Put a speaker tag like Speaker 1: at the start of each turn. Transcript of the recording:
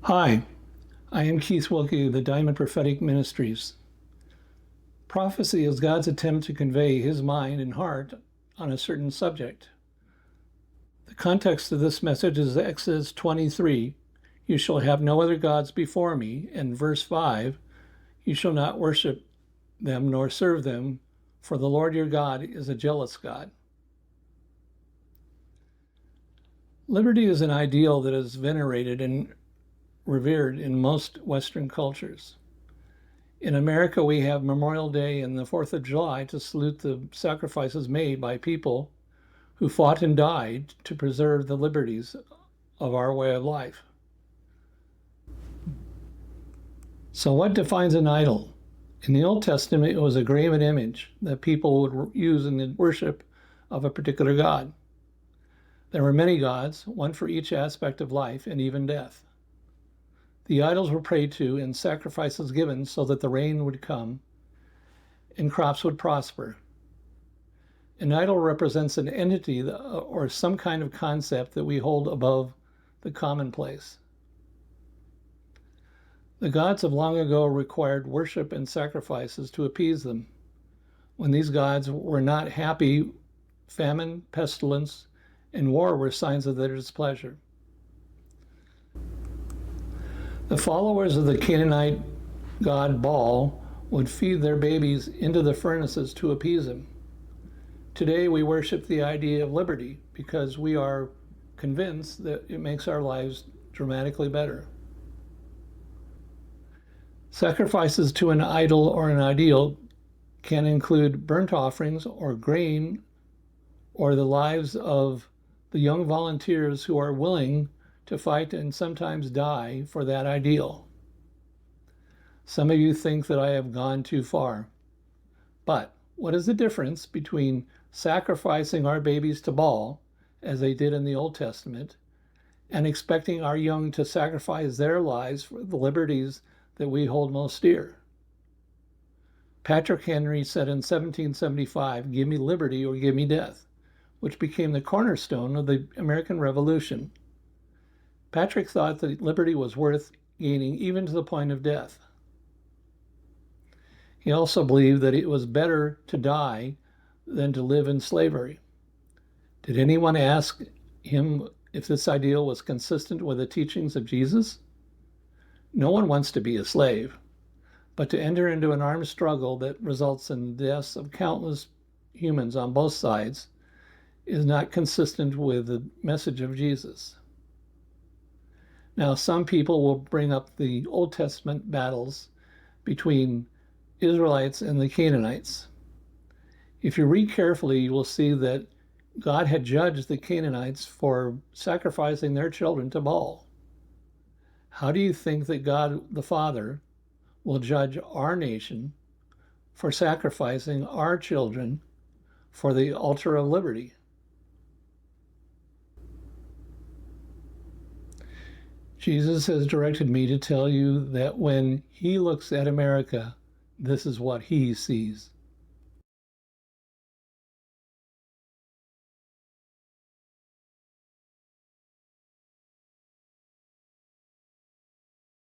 Speaker 1: Hi, I am Keith Wilkie of the Diamond Prophetic Ministries. Prophecy is God's attempt to convey his mind and heart on a certain subject. The context of this message is Exodus 23, "You shall have no other gods before me," and verse 5, "You shall not worship them nor serve them, for the Lord your God is a jealous God." Liberty is an ideal that is venerated and revered in most Western cultures. In America, we have Memorial Day and the 4th of July to salute the sacrifices made by people who fought and died to preserve the liberties of our way of life. So what defines an idol? In the Old Testament, it was a graven image that people would use in the worship of a particular god. There were many gods, one for each aspect of life and even death. The idols were prayed to and sacrifices given so that the rain would come and crops would prosper. An idol represents an entity or some kind of concept that we hold above the commonplace. The gods of long ago required worship and sacrifices to appease them. When these gods were not happy, famine, pestilence, and war were signs of their displeasure. The followers of the Canaanite god Baal would feed their babies into the furnaces to appease him. Today we worship the idea of liberty because we are convinced that it makes our lives dramatically better. Sacrifices to an idol or an ideal can include burnt offerings or grain or the lives of the young volunteers who are willing to fight and sometimes die for that ideal. Some of you think that I have gone too far. But what is the difference between sacrificing our babies to Baal, as they did in the Old Testament, and expecting our young to sacrifice their lives for the liberties that we hold most dear? Patrick Henry said in 1775, "Give me liberty or give me death," which became the cornerstone of the American Revolution. Patrick thought that liberty was worth gaining even to the point of death. He also believed that it was better to die than to live in slavery. Did anyone ask him if this ideal was consistent with the teachings of Jesus? No one wants to be a slave, but to enter into an armed struggle that results in the deaths of countless humans on both sides is not consistent with the message of Jesus. Now, some people will bring up the Old Testament battles between Israelites and the Canaanites. If you read carefully, you will see that God had judged the Canaanites for sacrificing their children to Baal. How do you think that God the Father will judge our nation for sacrificing our children for the altar of liberty? Jesus has directed me to tell you that when he looks at America, this is what he sees.